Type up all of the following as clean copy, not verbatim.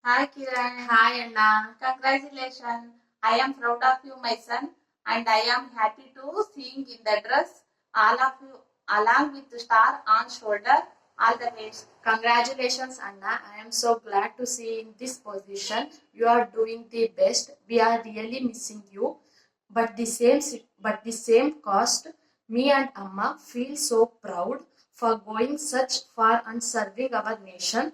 Hi Kiran. Hi Anna. Congratulations. I am proud of you, my son, and I am happy to seeing in the dress all of you along with the star on shoulder. All the best. Congratulations, Anna. I am so glad to see in this position. You are doing the best. We are really missing you. But the same cost, me and Amma feel so proud for going such far and serving our nation.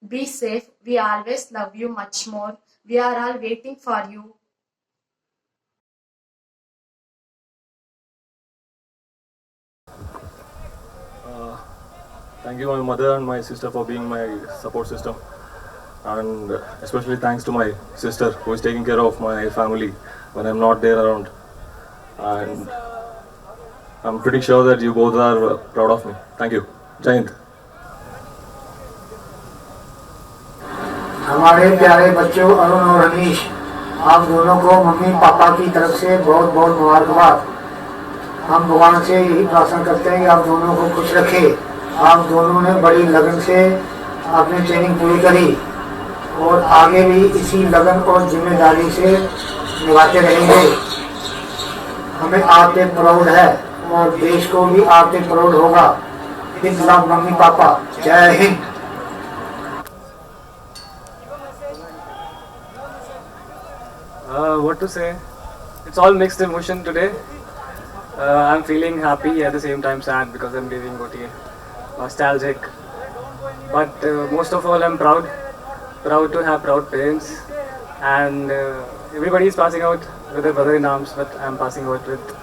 Be safe. We always love you much more. We are all waiting for you. Uh, Thank you, my mother and my sister, for being my support system. And especially thanks to my sister who is taking care of my family when I'm not there around. And I'm pretty sure that you both are proud of me. Thank you. Jai Hind. हमारे प्यारे बच्चों अरुण और अनीश, आप दोनों को mummy papa की तरफ से बहुत बहुत मुबारकबाद। हम भगवान से यही प्रार्थना करते हैं कि आप दोनों को खुश रखे। आप दोनों ने बड़ी लगन से अपनी ट्रेनिंग पूरी करी और आगे भी इसी लगन और जिम्मेदारी से निभाते रहेंगे। हमें आप पे प्राउड है और देश को भी आप पे प्राउड होगा। Big love mummy papa. जय Hind. What to say? It's all mixed emotion today. I'm feeling happy at the same time sad because I'm leaving OTA. Nostalgic. But most of all, I'm proud. Proud to have proud parents. And everybody is passing out with their brother in arms, but I'm passing out with,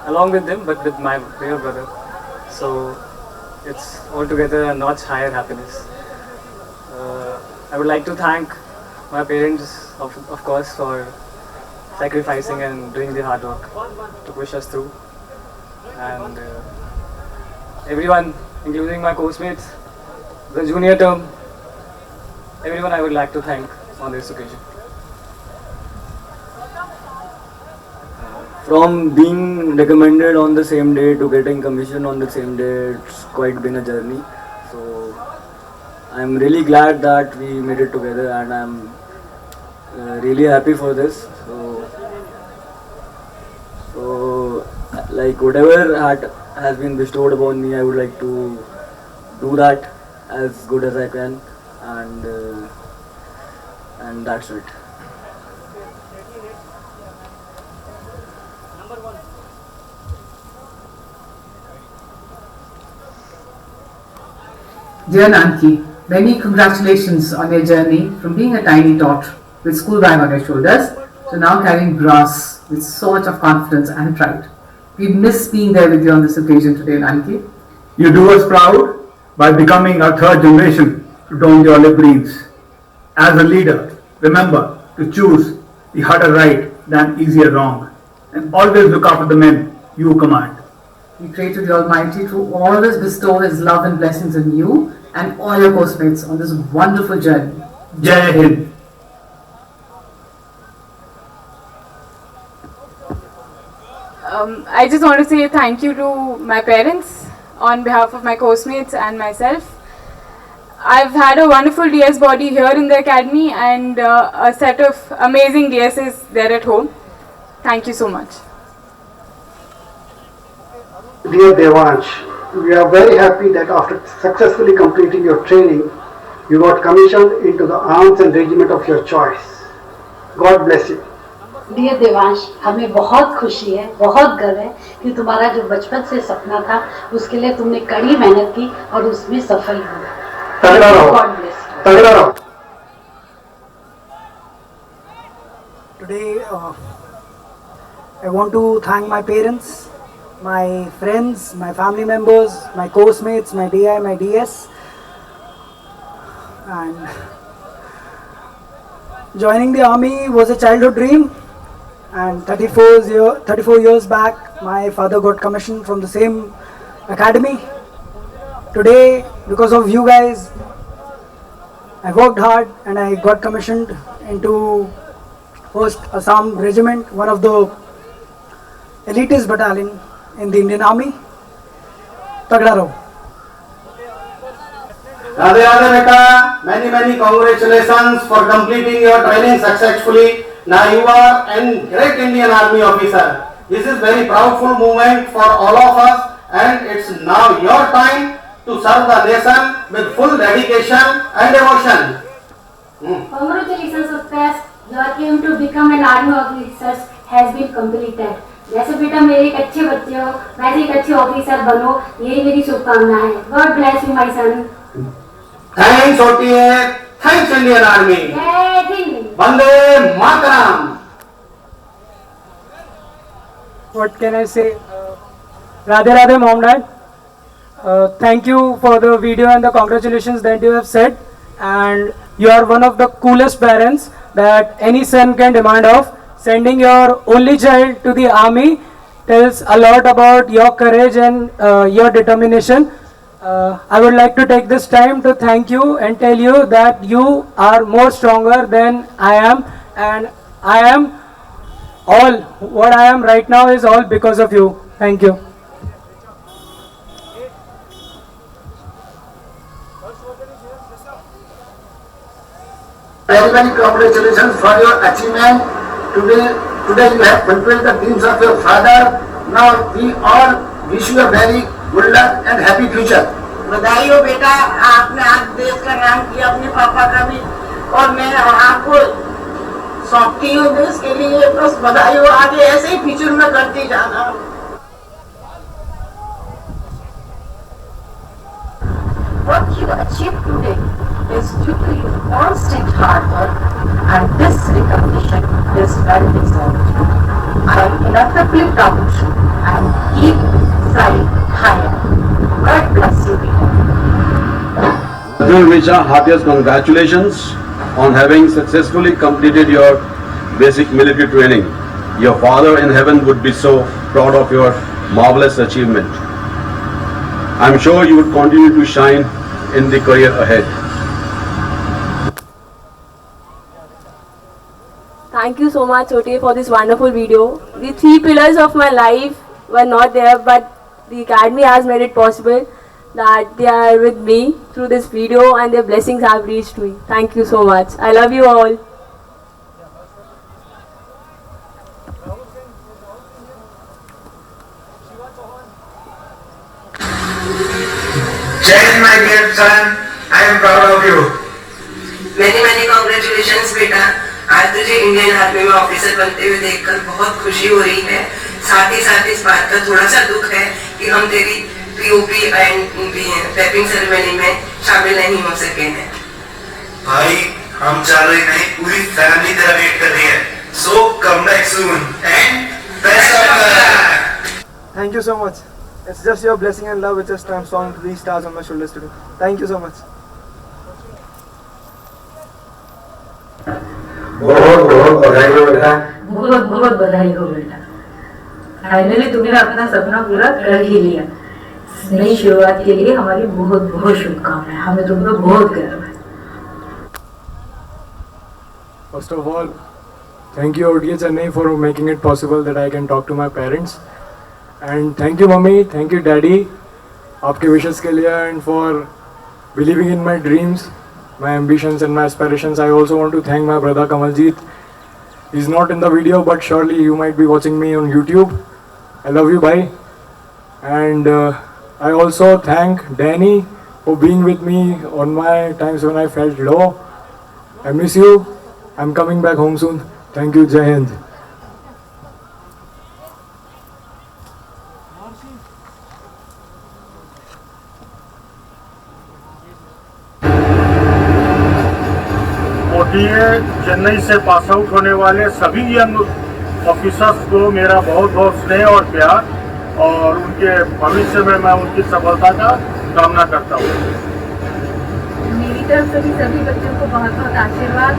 along with them, but with my real brother. So it's altogether a notch higher happiness. I would like to thank my parents, of course, for sacrificing and doing the hard work to push us through. And everyone, including my course-mates, the junior term, everyone I would like to thank on this occasion. From being recommended on the same day to getting commission on the same day, it's quite been a journey. So I'm really glad that we made it together, and I'm really happy for this. So like whatever has been bestowed upon me, I would like to do that as good as I can, and that's it. Dear Nanki, many congratulations on your journey from being a tiny tot with school bag on your shoulders to now carrying brass with so much of confidence and pride. We miss being there with you on this occasion today, Nanki. You do us proud by becoming our third generation to don the olive greens. As a leader, remember to choose the harder right than easier wrong, and always look after the men you command. We pray to the Almighty to always bestow His love and blessings on you and all your postmates on this wonderful journey. Jai Hind. I just want to say thank you to my parents on behalf of my course-mates and myself. I've had a wonderful DS body here in the academy and a set of amazing DSs there at home. Thank you so much. Dear Devansh, we are very happy that after successfully completing your training, you got commissioned into the arms and regiment of your choice. God bless you. Dear Devansh, हमें बहुत खुशी है, बहुत गर्व है कि तुम्हारा जो बचपन से सपना था उसके लिए तुमने कड़ी मेहनत की और उसमें सफल हुए। तगड़ा रहो, तगड़ा रहो। Today, I want to thank my parents, my friends, my family members, my course mates, my DI, my DS, and joining the army was a childhood dream. And 34 years back, my father got commissioned from the same academy. Today, because of you guys, I worked hard and I got commissioned into 1st Assam Regiment, one of the elitist battalion in the Indian Army. Tagda raho. Radhe Radhe beta, many congratulations for completing your training successfully. Now you are a great Indian Army officer. This is very proudful moment for all of us, and it's now your time to serve the nation with full dedication and devotion. Congratulations, Utkarsh. Your aim to become an army officer has been completed. जैसे बेटा मेरे एक अच्छे बच्चे हो, वैसे एक अच्छे ऑफिसर बनो, यही मेरी शुभकामना है. God bless you, my son. Thanks OTA, thanks Indian Army. जय Hind. Vande Mataram. What can I say? Radhe Radhe Mom Dad. Thank you for the video and the congratulations that you have said. And you are one of the coolest parents that any son can demand of. Sending your only child to the army tells a lot about your courage and your determination. I would like to take this time to thank you and tell you that you are more stronger than I am, and I am all what I am right now is all because of you. Thank you. Very congratulations for your achievement. Today you have fulfilled the dreams of your father. Now we all wish you a very good luck and happy future. बधाई हो बेटा, आपने आज देश का नाम किया, अपने पापा का भी, और मैं आपको सौंपती हूँ देश के लिए. बस बधाई हो, आगे ऐसे ही फ्यूचर में करती जाना. What you achieved today is due to your constant hard work, and this recognition is well deserved. I am incredibly proud and keep flying higher. God bless you. Abdul Misha, heartiest congratulations on having successfully completed your basic military training. Your father in heaven would be so proud of your marvelous achievement. I'm sure you would continue to shine in the career ahead. Thank you so much, Ote, for this wonderful video. The 3 pillars of my life were not there, but the Academy has made it possible that they are with me through this video, and their blessings have reached me. Thank you so much. I love you all. Jai, my dear son, I am proud of you. Many congratulations बेटा. आज तुझे Indian army में officer बनते हुए देखकर बहुत खुशी हो रही है. साथ ही इस बात का थोड़ा सा दुख है कि हम तेरी POP एंड रैपिंग सेरेमनी में शामिल नहीं हो सके हैं. भाई हम चल रहे नहीं, पूरी फैमिली तेरा वेट कर रही है. So come back soon and best of luck. Thank you so much. It's just your blessing and love which has transformed these stars on my shoulders today. Thank you so much. बहुत बधाई हो बेटा. बहुत बधाई हो बेटा. Finally तुमने अपना सपना पूरा कर ही लिया. नई शुरुआत के लिए हमारी बहुत शुभकामनाएं. हमें तुम पर बहुत गर्व है. First of all, thank you OTA Chennai for making it possible that I can talk to my parents. And thank you mummy, thank you daddy, आपके wishes के लिए and for believing in my dreams, my ambitions and my aspirations. I also want to thank my brother Kamaljeet. He's not in the video, but surely you might be watching me on YouTube. I love you, bye. And I also thank Danny for being with me on my times when I felt low. I miss you. I'm coming back home soon. Thank you. Jai Hind. OTA Chennai से pass out होने वाले सभी young officers को मेरा बहुत स्नेह और प्यार, और उनके भविष्य में मैं उनकी सफलता का कामना करता हूँ. मेरी तरफ से भी सभी बच्चों को बहुत आशीर्वाद.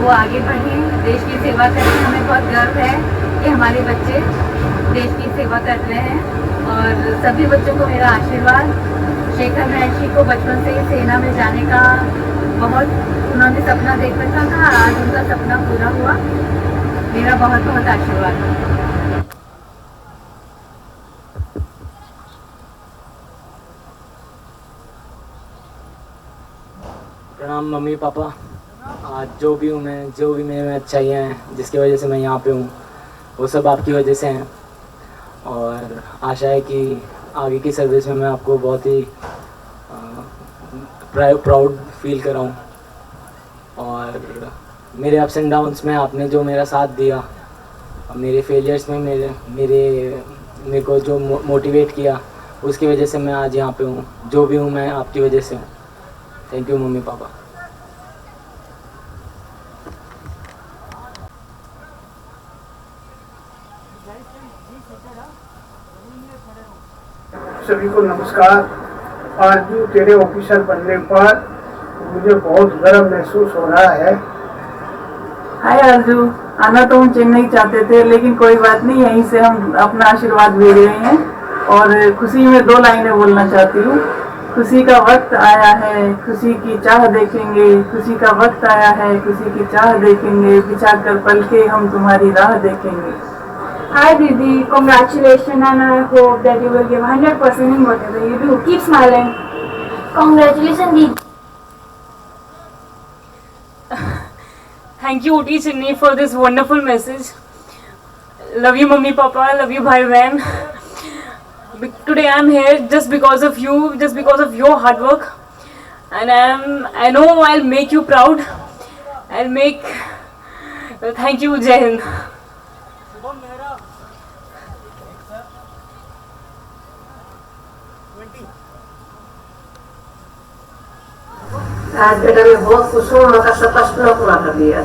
वो आगे बढ़ें, देश की सेवा करें. हमें बहुत गर्व है कि हमारे बच्चे देश की सेवा कर रहे हैं. और सभी बच्चों को मेरा आशीर्वाद. शेखर महर्षि को बचपन से सेना में जाने का उन्होंने सपना देख रखा था. आज उनका सपना पूरा हुआ. मेरा बहुत आशीर्वाद. प्रणाम मम्मी पापा। आज जो भी हूँ मैं, जो भी मेरे में अच्छाइयाँ हैं, जिसकी वजह से मैं यहाँ पे हूँ, वो सब आपकी वजह से हैं। और आशा है कि आगे की सर्विस में मैं आपको बहुत ही प्राउड फील कराऊँ। और मेरे अप्स एंड डाउन्स में आपने जो मेरा साथ दिया, मेरे फेलियर्स में मेरे को जो मोटिवेट किया, उसकी वजह से मैं आज यहाँ पे हूँ। जो भी हूँ मैं आपकी वजह से हूँ। Thank you mummy papa. सभी को नमस्कार। आज भी तेरे ऑफिसर बनने पर मुझे बहुत गर्व महसूस हो रहा है। हाय अर्जू, आना तो हम चेन्नई चाहते थे, लेकिन कोई बात नहीं, यहीं से हम अपना आशीर्वाद भेज रहे हैं। और खुशी में 2 लाइनें बोलना चाहती हूँ। खुशी का वक्त आया है, खुशी की चाह देखेंगे, खुशी का वक्त आया है, खुशी की चाह देखेंगे, बिछा कर पल के हम तुम्हारी राह देखेंगे। Hi Didi, congratulations, and I hope that you will give 100% in whatever you do. Keep smiling. Congratulations Didi. Thank you OT Chennai for this wonderful message. Love you Mummy Papa, love you Bhai Bhain. Today I am here just because of you, just because of your hard work. And I know I'll make you proud. Thank you, Jai Hind. आज बेटा मैं बहुत खुश हूँ, आपका सब सपना पूरा कर दिया।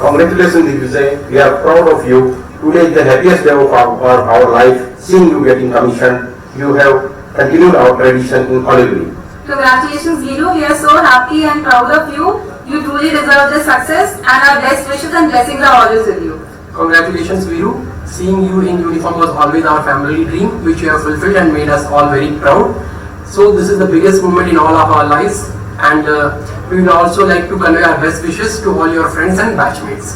Congratulations Digvijay, we are proud of you. Today is the happiest day of our life, seeing you getting commissioned. You have continued our tradition in Colibri. Congratulations Giro, we are so happy and proud of you. You truly deserve this success and our best wishes and blessings are always with you. Congratulations Viru, seeing you in uniform was always our family dream, which you have fulfilled and made us all very proud. So this is the biggest moment in all of our lives, and we would also like to convey our best wishes to all your friends and batchmates.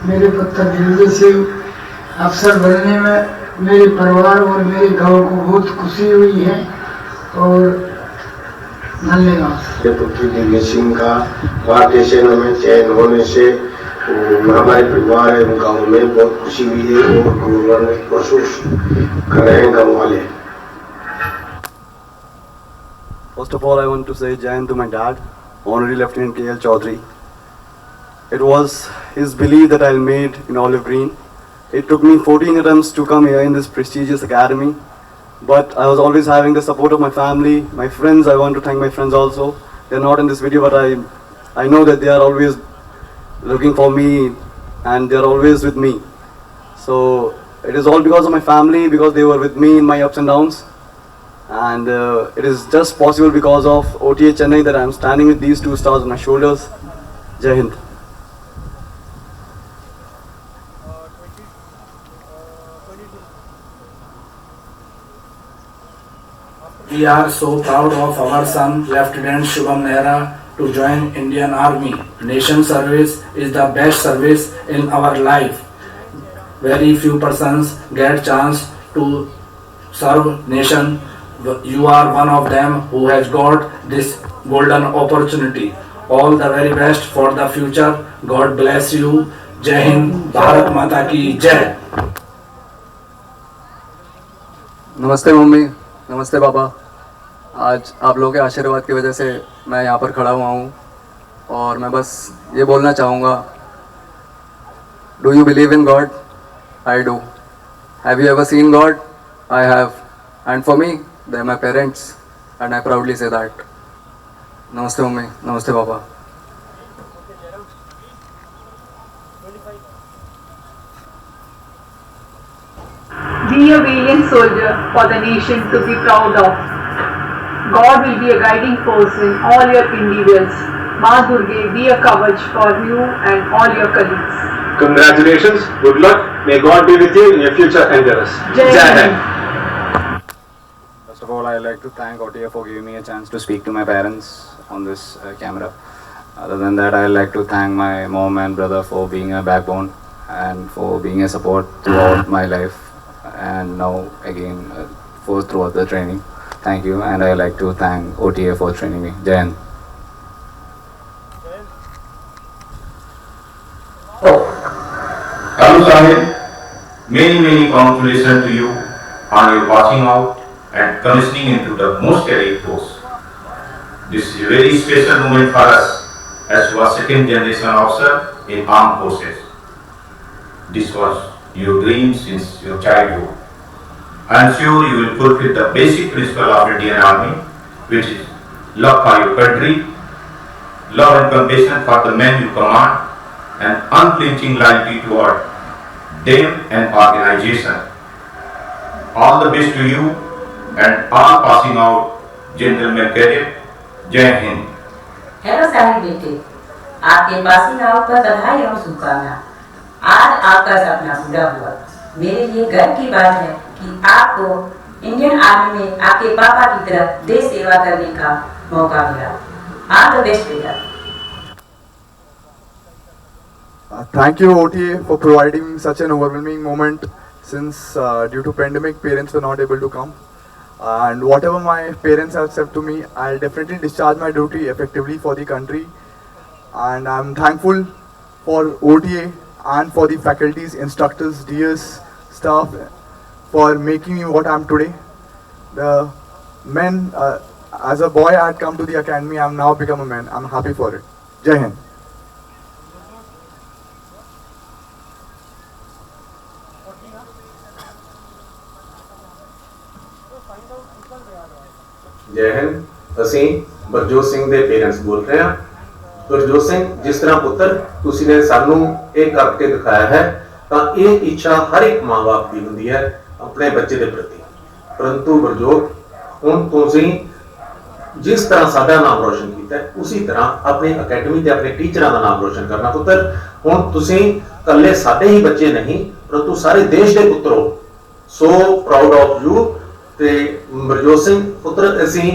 मेरे पुत्र दिल्ली से अफसर बनने में मेरे परिवार और मेरे गांव को बहुत खुशी हुई है और धन्यवाद। पुत्री दिव्य सिंह का भारतीय सेना में चयन होने से हमारे परिवार एवं गांव में बहुत खुशी हुई है और गौरव महसूस कर रहे हैं गांव वाले। First of all, I want to say Jai Hind to my dad, Honorary Lieutenant K.L. Chaudhary. It was his belief that I'll made in Olive Green. It took me 14 attempts to come here in this prestigious academy, but I was always having the support of my family, my friends. I want to thank my friends also. They're not in this video, but I know that they are always looking for me and they're always with me. So it is all because of my family, because they were with me in my ups and downs. And it is just possible because of OTA Chennai that I am standing with these 2 stars on my shoulders. Jai Hind. We are so proud of our son Lieutenant Shubham Nehra to join Indian Army. Nation service is the best service in our life. Very few persons get chance to serve nation. You are one of them who has got this golden opportunity. All the very best for the future. God bless you. Jai Hind, Bharat Mata ki Jai. नमस्ते mummy, नमस्ते पापा। आज आप लोगों के आशीर्वाद की वजह से मैं यहाँ पर खड़ा हुआ हूँ और मैं बस ये बोलना चाहूँगा, do you believe in God? I do. Have you ever seen God? I have, and for me they are my parents and I proudly say that. Namaste mummy, namaste papa. Be a valiant soldier for the nation to be proud of. God will be a guiding force in all your endeavors. Ma Durga be a kavach for you and all your colleagues. Congratulations, good luck. May God be with you in your future endeavors. Jai Hind. First of all, I'd like to thank OTA for giving me a chance to speak to my parents on this camera. Other than that, I'd like to thank my mom and brother for being a backbone and for being a support throughout my life and now again throughout the training. Thank you, and I'd like to thank OTA for training me. Jai Hind. Many congratulations to you on your passing out and commissioning into the most elite post. This is a very special moment for us as you are second generation officer in armed forces. This was your dream since your childhood. I am sure you will fulfill the basic principle of Indian Army, which is love for your country, love and compassion for the men you command, and unflinching loyalty toward them and organization. All the best to you and all passing out gentlemen cadet. जय Hind. Hello सारे बेटे, आपके passing out पर बधाई और शुभकामनाएं। आज आपका सपना पूरा हुआ। मेरे लिए गर्व की बात है कि आपको इंडियन आर्मी में आपके पापा की तरह देश सेवा करने का मौका मिला। ऑल द बेस्ट बेटा। Thank you OTA for providing such an overwhelming moment since due to pandemic parents were not able to come. And whatever my parents have said to me, I'll definitely discharge my duty effectively for the country. And I'm thankful for OTA and for the faculties, instructors, DS, staff for making me what I am today. The men, as a boy I had come to the academy, I am now become a man. I'm happy for it. Jai Hind. ਜੈ ਹਿੰਦ। ਅਸੀਂ ਬਰਜੋਤ ਸਿੰਘ ਦੇ parents ਬੋਲ ਰਹੇ ਹਾਂ। ਬਰਜੋਤ ਸਿੰਘ, ਜਿਸ ਤਰ੍ਹਾਂ ਪੁੱਤਰ ਤੁਸੀਂ ਨੇ ਸਾਨੂੰ ਇਹ ਕਰਕੇ ਦਿਖਾਇਆ ਹੈ ਤਾਂ ਇਹ ਇੱਛਾ ਹਰ ਇੱਕ ਮਾਂ-ਬਾਪ ਦੀ ਹੁੰਦੀ ਹੈ ਆਪਣੇ ਬੱਚੇ ਦੇ ਪ੍ਰਤੀ। ਪਰੰਤੂ ਬਰਜੋਤ, ਹੁਣ ਤੁਸੀਂ ਜਿਸ ਤਰ੍ਹਾਂ ਸਾਡਾ ਨਾਮ ਰੋਸ਼ਨ ਕੀਤਾ ਹੈ ਉਸੇ ਤਰ੍ਹਾਂ ਆਪਣੀ ਅਕੈਡਮੀ ਤੇ ਆਪਣੇ ਟੀਚਰਾਂ ਦਾ ਨਾਮ ਰੋਸ਼ਨ ਕਰਨਾ। ਪੁੱਤਰ, ਹੁਣ ਤੁਸੀਂ ਇਕੱਲੇ ਸਾਡੇ ਹੀ ਬੱਚੇ ਨਹੀਂ ਪਰੰਤੂ ਸਾਰੇ ਦੇਸ਼ ਦੇ ਪੁੱਤਰ ਹੋ। ਸੋ ਪ੍ਰਾਊਡ ਆਫ ਯੂ। ਤੇ ਬਰਜੋਤ ਸਿੰਘ ਪੁੱਤਰ, ਅਸੀਂ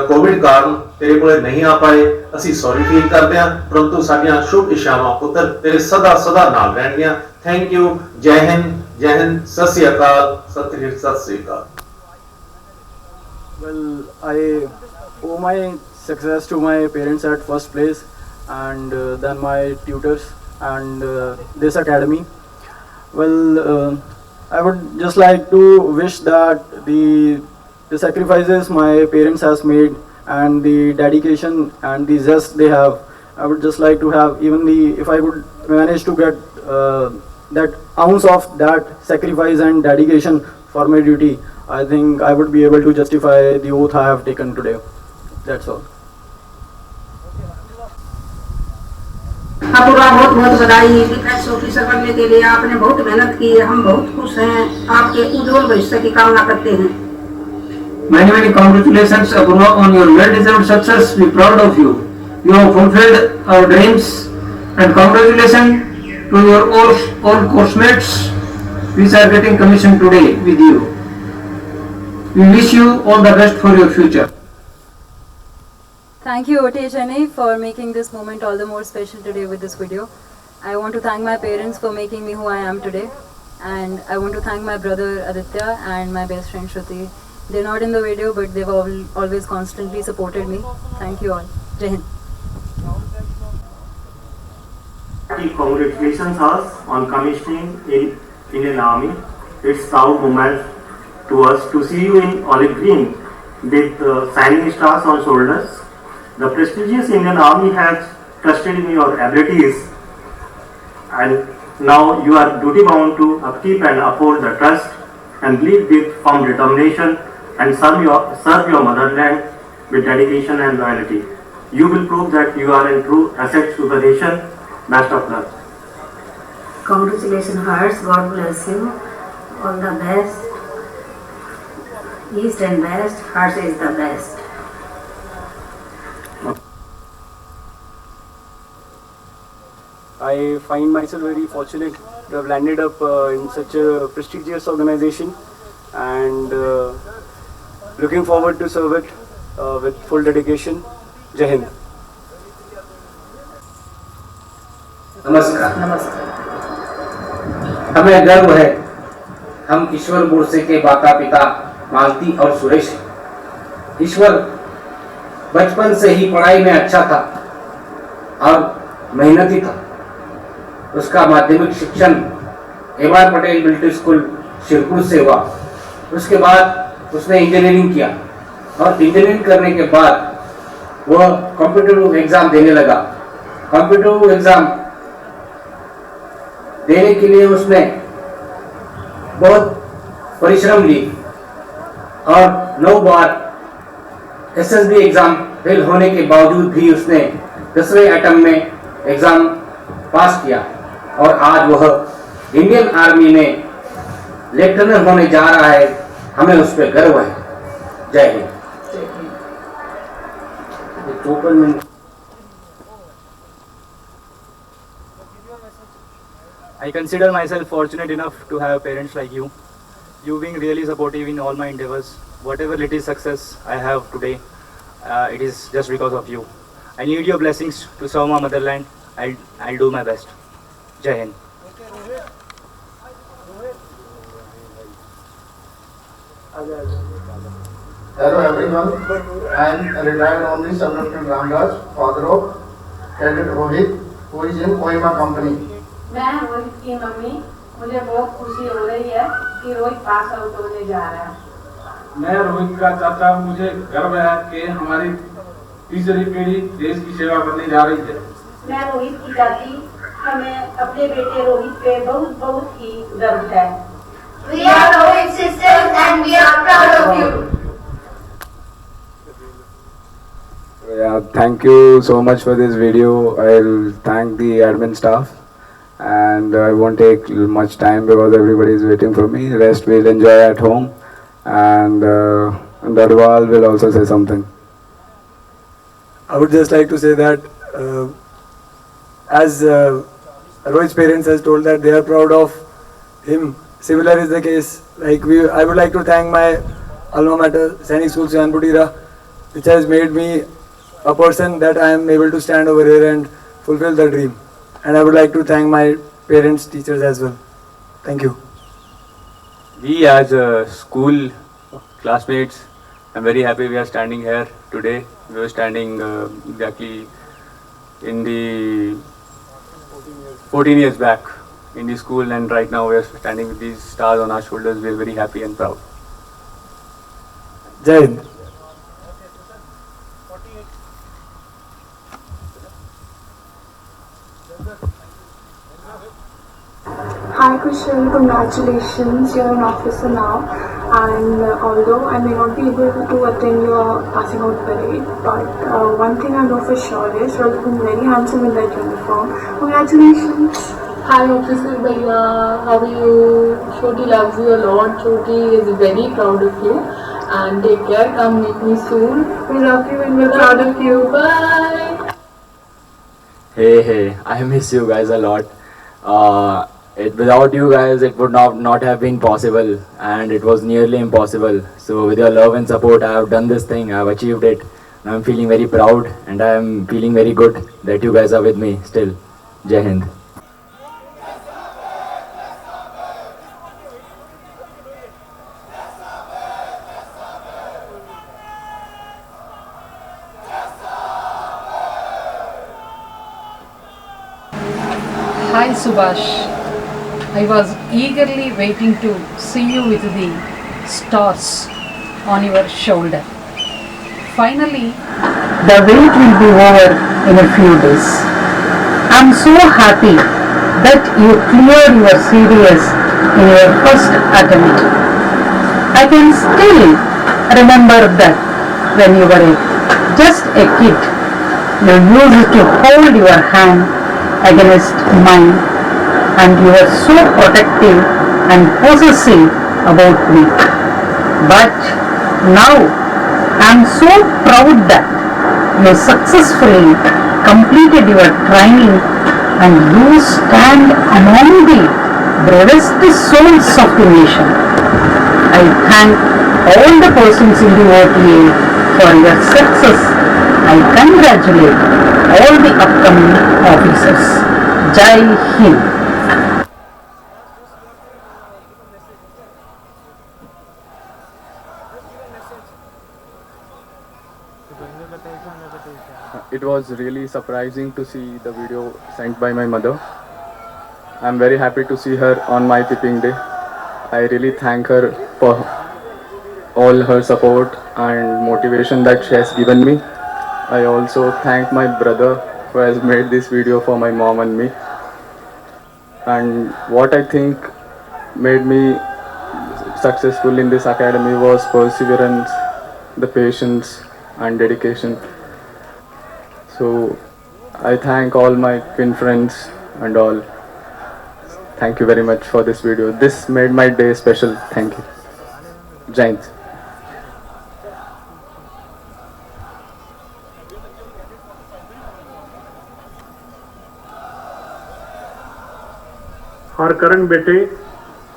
ਕੋਵਿਡ ਕਾਰਨ ਤੇਰੇ ਕੋਲੇ ਨਹੀਂ ਆ ਪਾਏ, ਅਸੀਂ ਸੌਰੀ ਫੀਲ ਕਰਦੇ ਹਾਂ, ਪਰੰਤੂ ਸਾਡੀਆਂ ਸ਼ੁਭ ਇਛਾਵਾਂ ਪੁੱਤਰ ਤੇਰੇ ਸਦਾ ਨਾਲ ਰਹਿਣਗੀਆਂ। Thank you. ਜੈ ਹਿੰਦ, ਜੈ ਹਿੰਦ, ਸਤਿ ਸ੍ਰੀ ਅਕਾਲ, ਸਤਿ ਸ੍ਰੀ ਅਕਾਲ। Well, I owe my success to my parents at first place, and then my tutors and this academy. Well, I would just like to wish that the sacrifices my parents has made and the dedication and the zest they have, I would just like to have even if I would manage to get that ounce of that sacrifice and dedication for my duty, I think I would be able to justify the oath I have taken today. That's all. आपको बहुत बहुत बधाई। Defence officer बनने के लिए आपने बहुत मेहनत की है, हम बहुत खुश हैं। आपके उज्जवल भविष्य की कामना करते हैं। Many congratulations Apurva on your well-deserved success. We are proud of you. You have fulfilled our dreams, and congratulations to your all course mates which are getting commissioned today with you. We wish you all the best for your future. Thank you OTA Chennai for making this moment all the more special today with this video. I want to thank my parents for making me who I am today, and I want to thank my brother Aditya and my best friend Shruti. They're not in the video but they've always constantly supported me. Thank you all. Jai Hind. Congratulations us on commissioning in Indian Army. It's proud moment to us to see you in olive green with shining stars on shoulders. The prestigious Indian Army has trusted in your abilities, and now you are duty bound to upkeep and uphold the trust and lead with firm determination and serve your motherland with dedication and loyalty. You will prove that you are a true asset to the nation. Best of luck. Congratulations, Hers. God bless you. All the best. East and West, Hers is the best. I find myself very fortunate to have landed up in such a prestigious organization, and looking forward to serve it with full dedication. Jai Hind. नमस्कार। हमें गर्व है, हम ईश्वर बोरसे के माता पिता मालती और सुरेश हैं। ईश्वर बचपन से ही पढ़ाई में अच्छा था और मेहनती था। उसका माध्यमिक शिक्षण MR. Patel military school Shirpur से हुआ। उसके बाद उसने इंजीनियरिंग किया और इंजीनियरिंग करने के बाद वह कॉम्पिटिटिव एग्जाम देने लगा। कॉम्पिटिटिव एग्जाम देने के लिए उसने बहुत परिश्रम ली और 9 बार SSB एग्जाम फेल होने के बावजूद भी उसने 10वें अटेम्प्ट में एग्जाम पास किया और आज वह इंडियन आर्मी में लेफ्टिनेंट होने जा रहा है। हमें उस पर गर्व है। जय Hind. I consider myself fortunate enough to have parents like you. You being really supportive in all my endeavors. Whatever little success I have today, it is just because of you. I need your blessings to serve my motherland. I'll do my best. Jai Hind. Hello everyone, I am retired only son of Ramdas, father of Cadet Rohit, who is in Kohima company. मैं रोहित की mummy, मुझे बहुत खुशी हो रही है कि Rohit pass out होने जा रहा है। मैं रोहित का चाचा, मुझे गर्व है कि हमारी तीसरी पीढ़ी देश की सेवा करने जा रही है। मैं रोहित की दादी, हमें अपने बेटे रोहित पे बहुत बहुत ही गर्व है। We are Rohit's sisters and we are proud of you. Yeah, thank you so much for this video. I'll thank the admin staff and I won't take much time because everybody is waiting for me. The rest we'll enjoy at home and Dadwal will also say something. I would just like to say that as Rohit's parents has told that they are proud of him, similar is the case. I would like to thank my alma mater, Sainik School Sujanputira, which has made me a person that I am able to stand over here and fulfill the dream. And I would like to thank my parents, teachers as well. Thank you. We as school classmates, I'm very happy we are standing here today. We were standing exactly in the 14 years back in the school, and right now we are standing with these stars on our shoulders. We are very happy and proud. Jai Hind. Hi Kushal, congratulations, you're an officer now, and although I may not be able to attend your passing out parade, but one thing I know for sure is you're looking very handsome in that uniform. Congratulations. Hi officer Bhaiya, how are you? Shoti loves you a lot. Shoti is very proud of you, and take care, come meet me soon. We love you and we're proud of you. Bye. Hey, I miss you guys a lot. Without you guys, it would not have been possible, and it was nearly impossible. So with your love and support, I have done this thing, I have achieved it. And I'm feeling very proud and I am feeling very good that you guys are with me still. Jai Hind. Hi Subhash, I was eagerly waiting to see you with the stars on your shoulder. Finally, the wait will be over in a few days. I'm so happy that you cleared your CDS in your first attempt. I can still remember that when you were just a kid, you used to hold your hand against mine, and you were so protective and possessive about me. But now I am so proud that you successfully completed your training and you stand among the bravest souls of the nation. I thank all the persons in the OTA for your success. I congratulate all the upcoming officers. Jai Hind. It was really surprising to see the video sent by my mother. I'm very happy to see her on my tipping day. I really thank her for all her support and motivation that she has given me. I also thank my brother who has made this video for my mom and me. And what I think made me successful in this academy was perseverance, the patience and dedication. So I thank all my twin friends and all. Thank you very much for this video. This made my day special. Thank you. Jai Hind. और करण बेटे,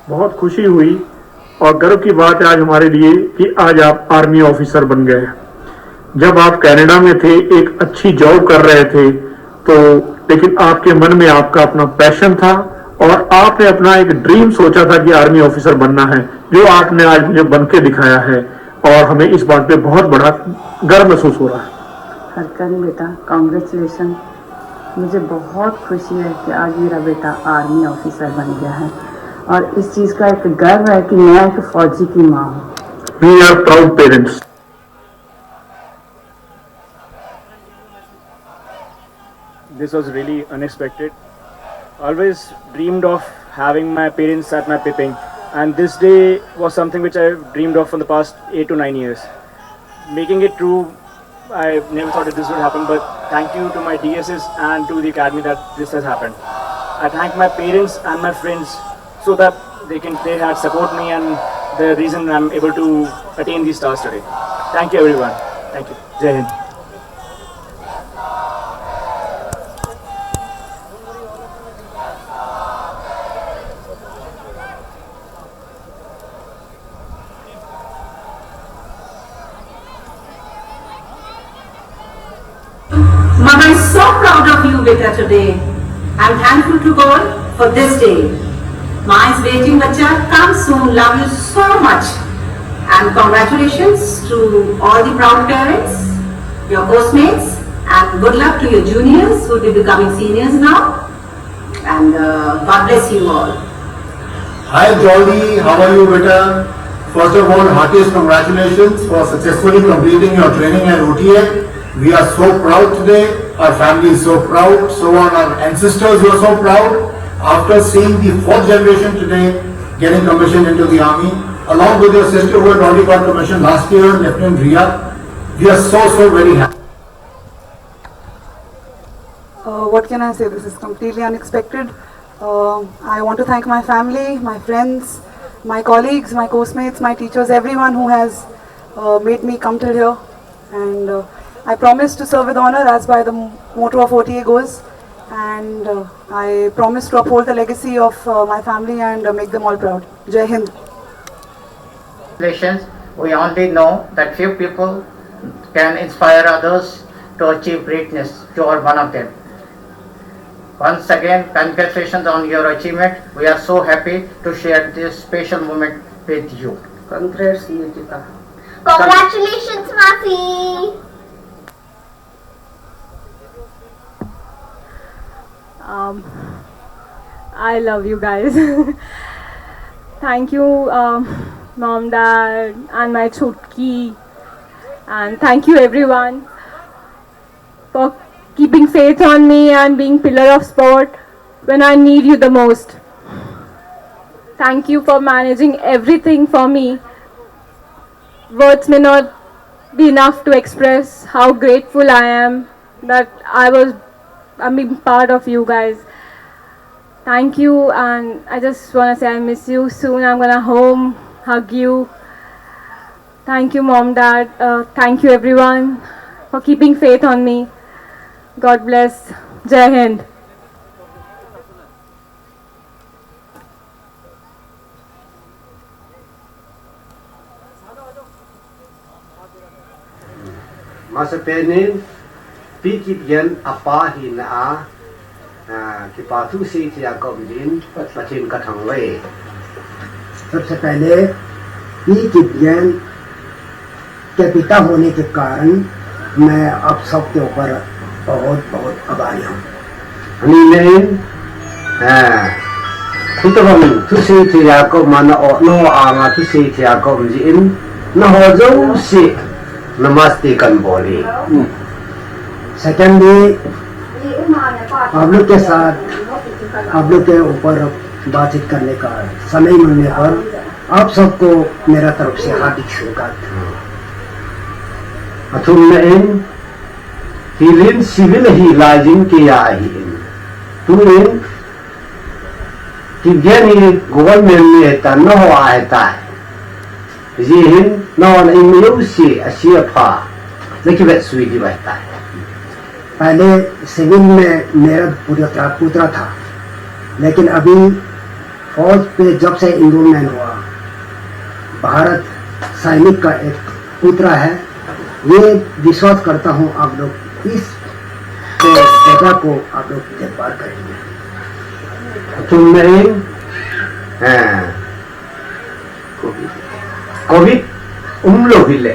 बहुत खुशी हुई और गर्व की बात है आज हमारे लिए कि आज आप आर्मी ऑफिसर बन गए। जब आप कनाडा में थे, एक अच्छी जॉब कर रहे थे, तो लेकिन आपके मन में आपका अपना पैशन था और आपने अपना एक ड्रीम सोचा था कि आर्मी ऑफिसर बनना है, जो आपने आज मुझे बन के दिखाया है और हमें इस बात पे बहुत बड़ा गर्व महसूस हो रहा है। हरकरण बेटा, कांग्रेचुलेशन। मुझे बहुत खुशी है कि आज मेरा बेटा आर्मी ऑफिसर बन गया है और इस चीज़ का एक गर्व है कि मैं एक फौजी की माँ हूँ। We are proud parents. This was really unexpected. Always dreamed of having my parents at my pipping, and this day was something which I dreamed of for the past 8 to 9 years. Making it true, I never thought that this would happen, but thank you to my DSS and to the academy that this has happened. I thank my parents and my friends so that they had support me and the reason I'm able to attain these stars today. Thank you everyone. Thank you. Jai Hind. Mother is so proud of you, beta, today. I'm thankful to God for this day. माँ is waiting, बच्चा. Come soon. Love you so much. And congratulations to all the proud parents, your course-mates, and good luck to your juniors who will be becoming seniors now. And God bless you all. Hi Jolly, how are you, beta? First of all, heartiest congratulations for successfully completing your training at OTA. We are so proud today. Our family is so proud. So are our ancestors who are so proud. After seeing the 4th generation today getting commissioned into the army, along with your sister who had already got commissioned last year, Lieutenant Riya, we are so very happy. What can I say? This is completely unexpected. I want to thank my family, my friends, my colleagues, my course-mates, my teachers, everyone who has made me come till here. And I promise to serve with honor as by the motto of OTA goes. And I promise to uphold the legacy of my family and make them all proud. Jai Hind. We only know that few people can inspire others to achieve greatness. You are one of them. Once again, congratulations on your achievement. We are so happy to share this special moment with you. Congrats, Nitika. Congratulations, Masi. I love you guys. Thank you, Mom, Dad, and my Chutki. And thank you everyone for keeping faith on me and being pillar of sport when I need you the most. Thank you for managing everything for me. Words may not be enough to express how grateful I am that I'm being part of you guys. Thank you, and I just want to say I miss you. Soon I'm gonna home, hug you. Thank you, Mom, Dad. Thank you everyone for keeping faith on me. God bless. Jai Hind. Masa penin pikipian apa hina kipatu si tia komdin pachin kathangwe. सबसे पहले पिकिपियन के पिता होने के कारण मैं आप सबके ऊपर बहुत बहुत आभारी हूँ. Aninin Kita bang tu si tiya ko mana o no anga tu si tiya ko mjin na ho jo si namaste kan boli. Secondly आप लोग के साथ आप लोग के ऊपर बातचीत करने का समय मिलने पर आप सबको मेरा तरफ से हार्दिक शुभकामनाएं. Atum na in hilin civil hi lajin ke ya hi in tu in ki gani government ne ta no aita ji hin no na in yu si asia pha leki vet sui di baita. पहले civil में मेरा पुत्र था, लेकिन अभी फौज पे जब से इनरोलमेंट हुआ भारत सैनिक का एक पुत्र है. ये विश्वास करता हूँ आप लोग इस जगह को आप लोग देखभाल करेंगे. तुमने कोविड लोग ही ले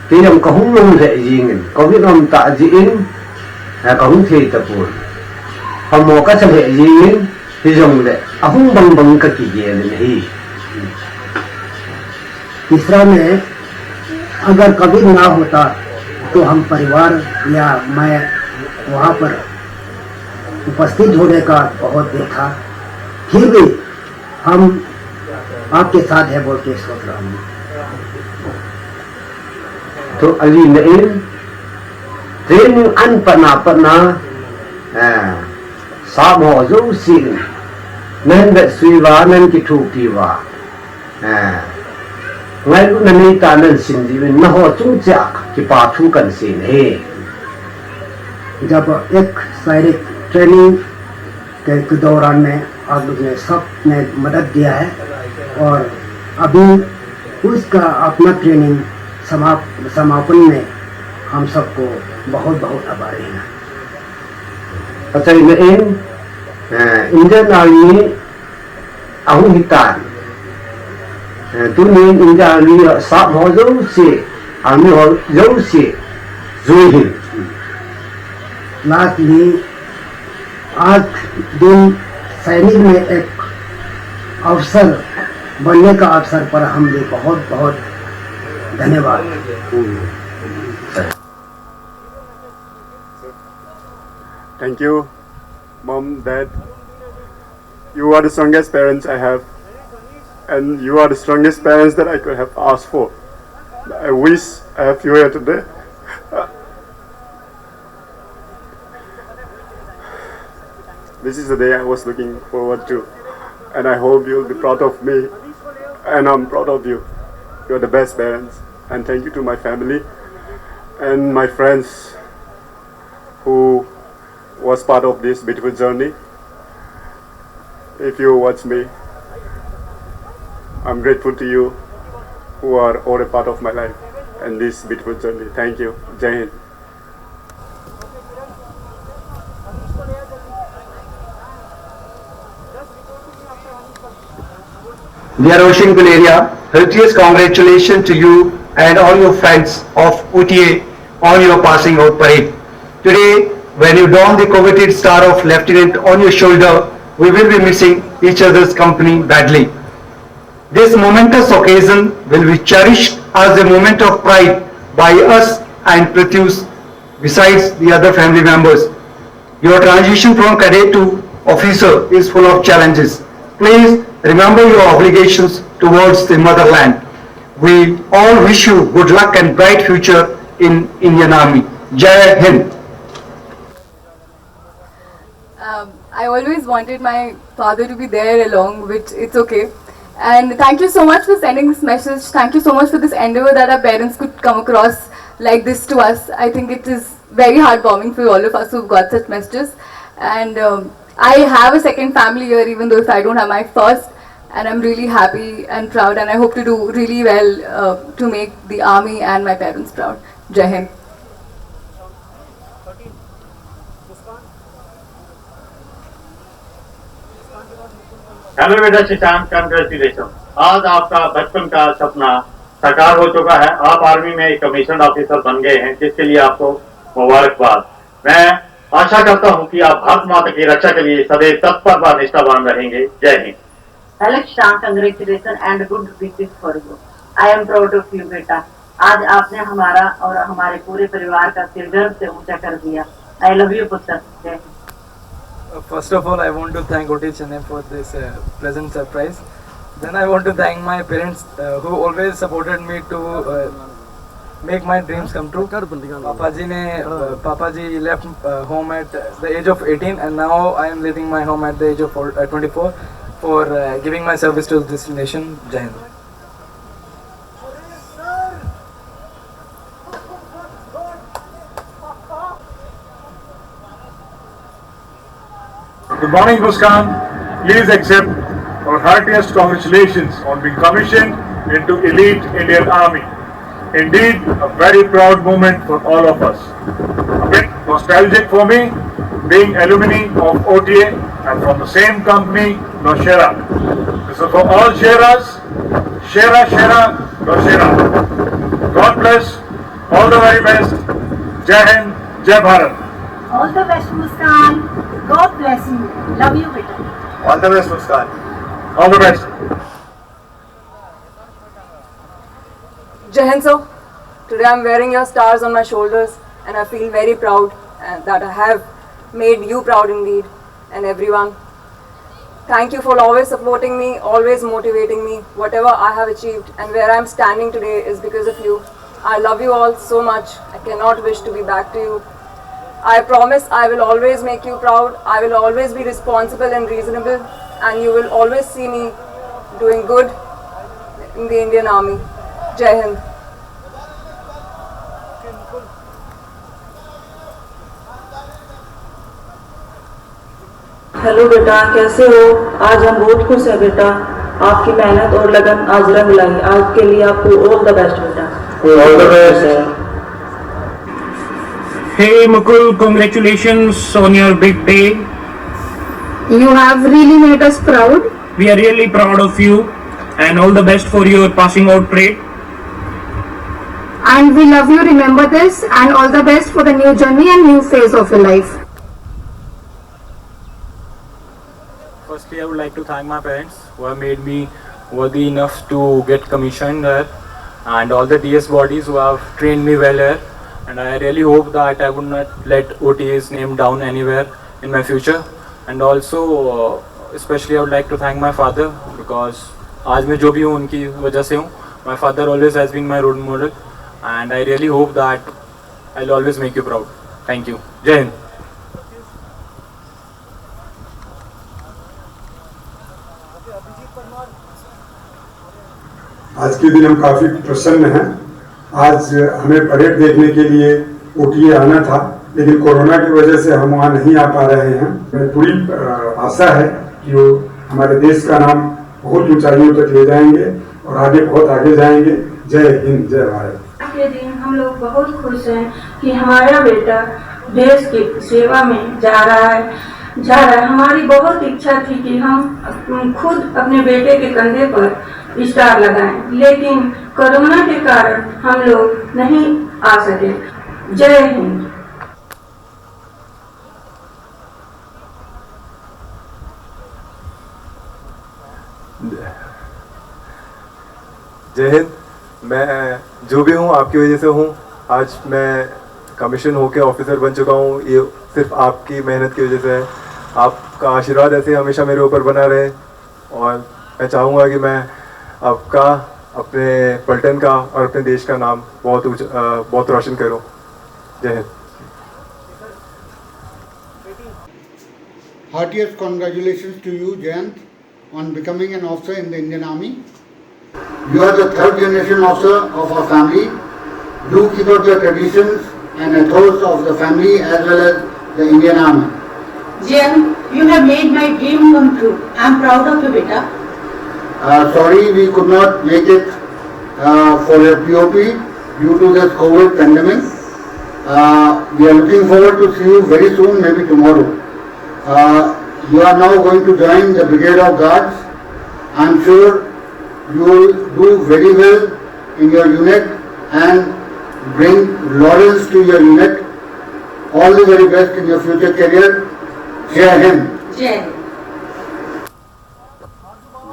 कि हम कहूँ लोग है जिंगन कोविड हम ताजिन कहूँ थे तपुर हम मौका चले जिंगन हिजों ले अहुं बंग बंग का कीजिए नहीं. तीसरा में अगर कभी ना होता तो हम परिवार या मैं वहाँ पर उपस्थित होने का बहुत देर था, फिर भी हम आपके साथ है बोल के सोच रहा हूँ. तो अली नहीं ट्रेनिंग अन पना साब हो जो सीन नंद स्वीवा नंद की ठूपी वा ngay lúc này ta nên xin gì mình nó họ chúng chạc कि पाछू कर से नहीं. जब एक शारीरिक ट्रेनिंग के दौरान में आप लोग ने सब ने मदद दिया है और अभी उसका अपना ट्रेनिंग समापन में हम सबको बहुत बहुत आभारी हैं. अच्छा इन इंडियन आर्मी अहू हितान tu nên India Army साब हो जो से आर्मी हो जो से जोही. लास्टली आज दिन सैनिक में एक अवसर बनने का अवसर पर हमने बहुत बहुत धन्यवाद. Thank you, Mom, Dad. You are the strongest parents I have. And you are the strongest parents that I could have asked for. I wish I have you here today. This is the day I was looking forward to. And I hope you'll be proud of me. And I'm proud of you. You're the best parents. And thank you to my family and my friends who was part of this beautiful journey. If you watch me, I'm grateful to you who are all a part of my life and this beautiful journey. Thank you. Jai Hind. Dear Ocean Guleria, heartiest congratulations to you and all your friends of OTA on your passing out parade. Today, when you don the coveted star of Lieutenant on your shoulder, we will be missing each other's company badly. This momentous occasion will be cherished as a moment of pride by us and Pratyush besides the other family members. Your transition from cadet to officer is full of challenges. Please remember your obligations towards the motherland. We all wish you good luck and bright future in Indian Army. Jai Hind. I always wanted my father to be there along, which it's okay. And thank you so much for sending this message. Thank you so much for this endeavor that our parents could come across like this to us. I think it is very heartwarming for all of us who've got such messages. And I have a second family here, even though if I don't have my first. And I'm really happy and proud, and I hope to do really well to make the army and my parents proud. Jai Hind. Hello बेटा Shashank, congratulation. आज आपका बचपन का सपना साकार हो चुका है. आप आर्मी में कमीशन ऑफिसर बन गए हैं, जिसके लिए आपको मुबारकबाद. मैं आशा करता हूं कि आप भारत माता की रक्षा के लिए सदैव तत्पर व निष्ठावान रहेंगे. जय Hind. Alex Shah, congratulations and good wishes for you. I am proud of you, बेटा. आज आपने हमारा और हमारे पूरे परिवार का सिर गर्व से ऊंचा कर दिया. I love you, पुत्र. First of all, I want to thank OT Chennai for this pleasant surprise. Then I want to thank my parents who always supported me to make my dreams come true. Papa ji left home at the age of 18 and now I am leaving my home at the age of 24 for giving my service to this nation. Jai Hind. Good morning, Muskan. Please accept our heartiest congratulations on being commissioned into elite Indian Army. Indeed, a very proud moment for all of us. A bit nostalgic for me, being alumni of OTA and from the same company, Naushera. This is for all Sheras. Shera, Shera, Naushera. God bless. All the very best. Jai Hind, Jai Bharat. All the best, Muskan. God bless you. Love you, बेटा. All the best, Muskan. All the best. Jai Hind, sir. Today I'm wearing your stars on my shoulders and I feel very proud that I have made you proud indeed and everyone. Thank you for always supporting me, always motivating me. Whatever I have achieved and where I'm standing today is because of you. I love you all so much. I cannot wish to be back to you. I promise I will always make you proud. I will always be responsible and reasonable and you will always see me doing good in the Indian Army. Jai Hind. Hello बेटा, कैसे हो? आज हम बहुत खुश हैं बेटा. आपकी मेहनत और लगन आज रंग लाई. आज के लिए आपको ऑल द बेस्ट बेटा. All the best. Hey Mukul, congratulations on your big day. You have really made us proud. We are really proud of you and all the best for your passing out parade. And we love you, remember this, and all the best for the new journey and new phase of your life. Firstly, I would like to thank my parents who have made me worthy enough to get commissioned there, and all the DS bodies who have trained me well here. And I really hope that I would not let OTA's name down anywhere in my future. And also, especially I would like to thank my father because आज मैं जो भी हूँ उनकी वजह से हूँ. My father always has been my role model, and I really hope that I'll always make you proud. Thank you. Jai Hind. आज के दिन हम काफी प्रसन्न हैं. आज हमें परेड देखने के लिए ओटीए आना था, लेकिन कोरोना की वजह से हम वहाँ नहीं आ पा रहे हैं. पूरी आशा है कि वो हमारे देश का नाम बहुत ऊंचाइयों तक ले जाएंगे और आगे बहुत आगे जाएंगे. जय हिंद, जय भारत. आज के दिन हम लोग बहुत खुश हैं कि हमारा बेटा देश की सेवा में जा रहा है. हमारी बहुत इच्छा थी कि हम खुद अपने बेटे के कंधे पर स्टार लगाएं, लेकिन कोरोना के कारण हम लोग नहीं आ सके. जय हिंद. जय हिंद. मैं जो भी हूँ आपकी वजह से हूँ. आज मैं कमीशन होके ऑफिसर बन चुका हूँ. ये सिर्फ आपकी मेहनत की वजह से है. आपका आशीर्वाद ऐसे हमेशा मेरे ऊपर बना रहे और मैं चाहूँगा कि मैं आपका, अपने पलटन का और अपने देश का नाम बहुत रोशन करूँ. जय Hind. Heartiest congratulations to you, Jayant, on becoming an officer in the Indian Army. You are the third generation officer of our family. Do keep up your traditions and ethos of the family as well as the Indian Army. Jayant, you have made my dream come true. I am proud of you, beta. Sorry we could not make it for your POP due to this COVID pandemic. We are looking forward to see you very soon, maybe tomorrow. You are now going to join the Brigade of Guards. I am sure you will do very well in your unit and bring laurels to your unit. All the very best in your future career. Jai Hind. Jai.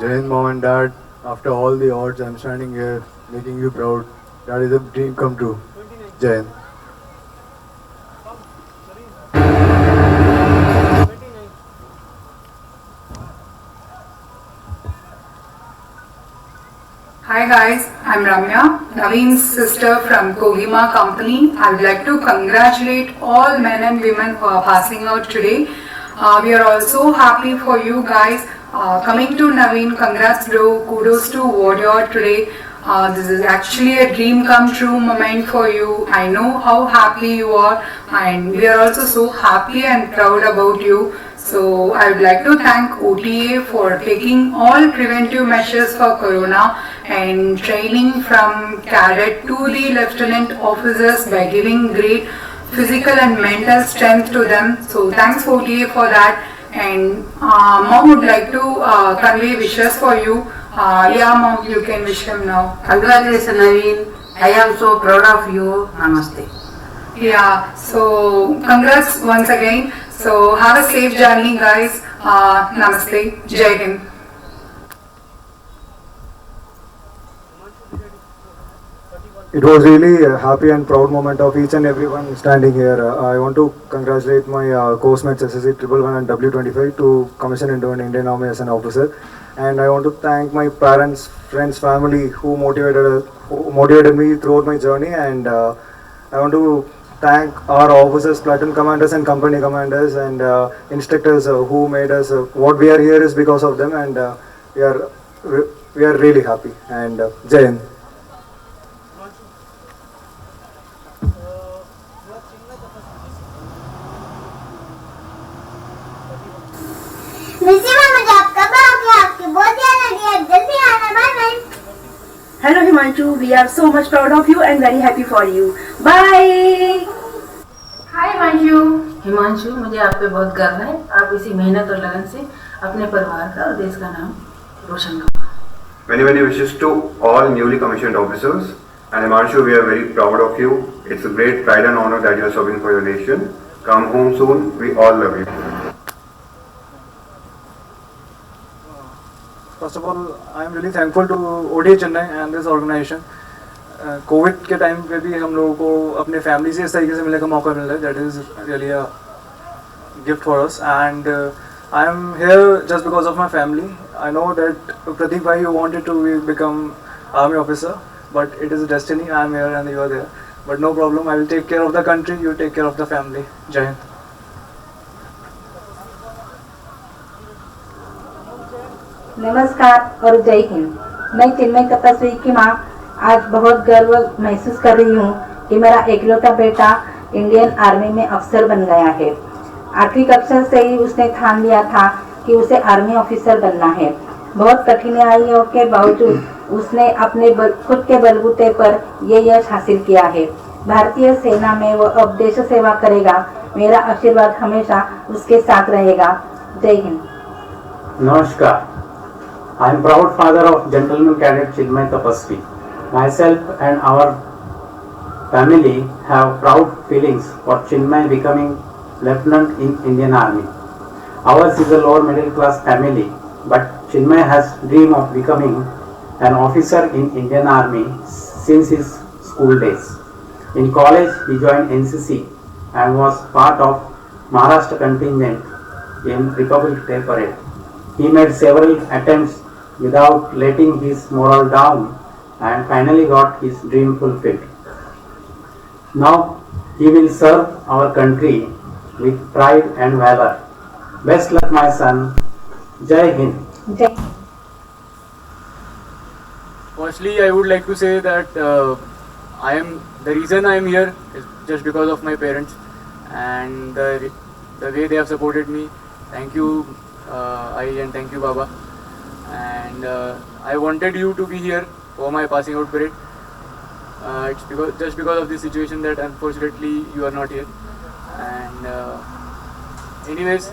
Jai Hind, Mom and Dad. After all the odds, I'm standing here making you proud. That is a dream come true. Jai Hind. Hi guys, I'm Ramya, Naveen's sister from Kohima company. I would like to congratulate all men and women who are passing out today. We are also happy for you guys coming to Naveen. Congrats bro, kudos to what you are today. This is actually a dream come true moment for you. I know how happy you are and we are also so happy and proud about you. So I would like to thank OTA for taking all preventive measures for Corona and training from cadet to the lieutenant officers by giving great physical and mental strength to them. So thanks OTA for that. And mom would like to convey wishes for you. Yeah mom, you can wish him now. Congratulations Naveen. I am so proud of you. Namaste. Yeah, so congrats once again. So have a safe journey guys. Namaste. Jai Hind. It was really a happy and proud moment of each and everyone standing here. I want to congratulate my course mates SSC 111 and W25 to commission into an Indian Army as an officer. And I want to thank my parents, friends, family who motivated me throughout my journey. And I want to thank our officers, platoon commanders and company commanders and instructors who made us what we are here is because of them. And we are really happy. And Jai Hind. Hello Himanshu, we are so much proud of you and very happy for you. Bye. हाय हिमांशु। हिमांशु, मुझे आप पे बहुत गर्व है। आप इसी मेहनत और लगन से अपने परिवार का और देश का नाम रोशन करो। Many wishes to all newly commissioned officers. And Himanshu, we are very proud of you. It's a great pride and honor that you are serving for your nation. Come home soon. We all love you. First of all, I am really thankful to OTA Chennai and this organization. Covid के time पे भी हम लोगों को अपने family से इस तरीके से मिलने का मौका मिल रहा है. That is really a gift for us and I am here just because of my family. I know that Prateek bhai you wanted to become army officer but it is destiny. I am here and you are there but no problem. I will take care of the country, you take care of the family. Jai Hind. नमस्कार और जय हिंद. मैं चिन्मय तपस्वी की माँ आज बहुत गर्व महसूस कर रही हूँ कि मेरा एकलौता बेटा इंडियन आर्मी में अफसर बन गया है. 8वीं कक्षा से ही उसने ठान लिया था कि उसे आर्मी ऑफिसर बनना है. बहुत कठिनाइयों के बावजूद उसने अपने खुद के बलबूते पर ये यश हासिल किया है. भारतीय सेना में वो अब देश सेवा करेगा. मेरा आशीर्वाद हमेशा उसके साथ रहेगा. जय Hind. Namaskar. I am proud father of gentleman cadet Chinmay Tapasvi. Myself and our family have proud feelings for Chinmay becoming lieutenant in Indian Army. Ours is a lower middle class family, but Chinmay has dream of becoming an officer in Indian Army since his school days. In college, he joined NCC and was part of Maharashtra contingent in Republic Day Parade. He made several attempts without letting his morale down and finally got his dream fulfilled. Now he will serve our country with pride and valor. Best luck my son. Jai Hind. Firstly, I would like to say that the reason I am here is just because of my parents and the way they have supported me. Thank you, and thank you, Baba. And I wanted you to be here for my passing out parade. It's just because of this situation that unfortunately you are not here. And anyways,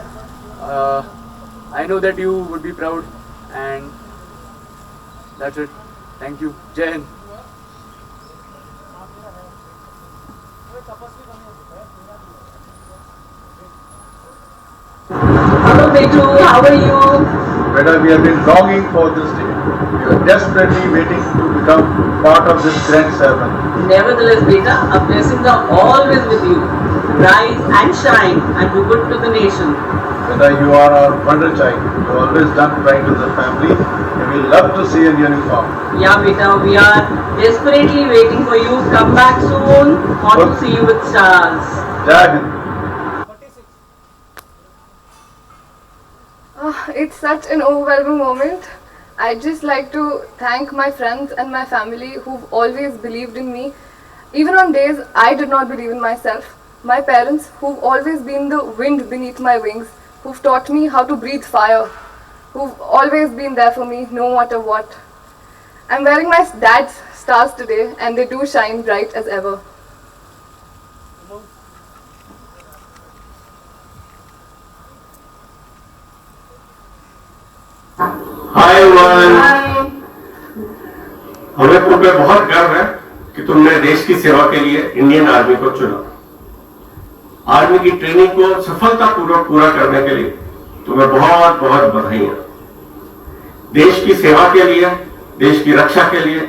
I know that you would be proud, and that's it. Thank you. Jai Hind. Hello Betu, how are you? Beta, we have been longing for this day. We are desperately waiting to become part of this grand ceremony. Nevertheless, beta, our blessings are always with you. Rise and shine and do good to the nation. Beta, you are our wonder child. You have always done right to the family. And we love to see your uniform. Yeah, beta, we are desperately waiting for you. Come back soon. Want to see you with stars. Jai Hind. It's such an overwhelming moment. I'd just like to thank my friends and my family who've always believed in me, even on days I did not believe in myself. My parents who've always been the wind beneath my wings, who've taught me how to breathe fire, who've always been there for me no matter what. I'm wearing my dad's stars today and they do shine bright as ever. Hi everyone, हमें तुम पे बहुत गर्व है कि तुमने देश की सेवा के लिए इंडियन आर्मी को चुना। आर्मी की ट्रेनिंग को सफलतापूर्वक पूरा करने के लिए तुम्हें बहुत बहुत बधाइयां। देश की सेवा के लिए, देश की रक्षा के लिए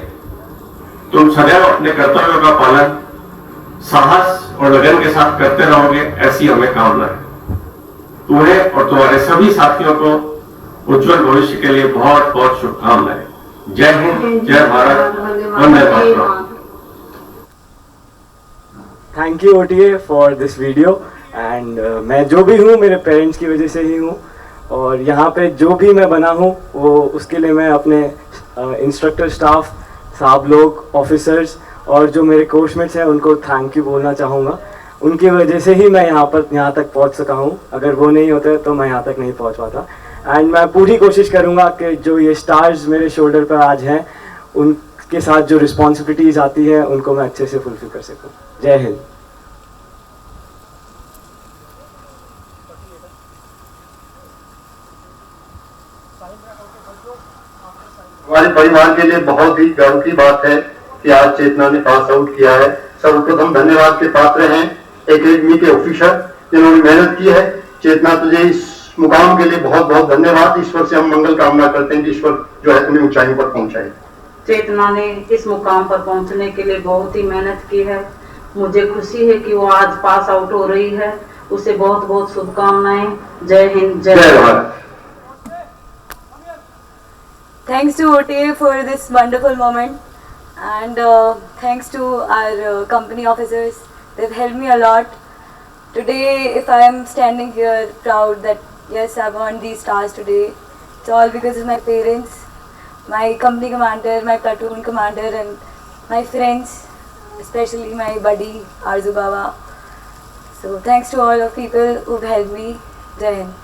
तुम सदैव अपने कर्तव्यों का पालन साहस और लगन के साथ करते रहोगे, ऐसी हमें कामना है। तुम्हें और तुम्हारे सभी साथियों को उज्जवल भविष्य के लिए बहुत बहुत शुभकामनाएं। जय हिंद, जय भारत, वंदे मातरम। Thank you OTA for this video and मैं जो भी हूँ मेरे पेरेंट्स की वजह से ही हूँ, और यहाँ पे जो भी मैं बना हूँ वो उसके लिए मैं अपने इंस्ट्रक्टर स्टाफ साहब लोग, ऑफिसर्स और जो मेरे कोर्समेट्स हैं उनको थैंक यू बोलना चाहूँगा। उनकी वजह से ही मैं यहाँ तक पहुँच सका हूँ। अगर वो नहीं होते तो मैं यहाँ तक नहीं पहुँच पाता। एंड मैं पूरी कोशिश करूँगा कि जो ये स्टार्स मेरे शोल्डर पर आज हैं उनके साथ जो रिस्पॉन्सिबिलिटीज़ आती है उनको मैं अच्छे से फुलफिल कर सकूँ। जय हिंद। हमारे परिवार के लिए बहुत ही गर्व की बात है कि आज चेतना ने पास आउट किया है। सर्वप्रथम धन्यवाद के पात्र हैं एकेडमी के ऑफिसर जिन्होंने मेहनत की है। चेतना, तुझे इस मुकाम के लिए बहुत बहुत धन्यवाद। ईश्वर से हम मंगल कामना करते हैं कि ईश्वर जो है तुम्हें ऊंचाइयों पर पहुंचाए। चेतना ने इस मुकाम पर पहुंचने के लिए बहुत ही मेहनत की है। मुझे खुशी है कि वो आज पास आउट हो रही है। उसे बहुत बहुत शुभकामनाएं। जय हिंद, जय Bharat. Thanks to OTA for this wonderful moment, and thanks to our company officers. They've helped me a lot. Today, if I am standing here proud that yes, I've earned these stars today, it's all because of my parents, my company commander, my platoon commander, and my friends, especially my buddy Arzu Baba. So thanks to all of people who've helped me. Jai Hind.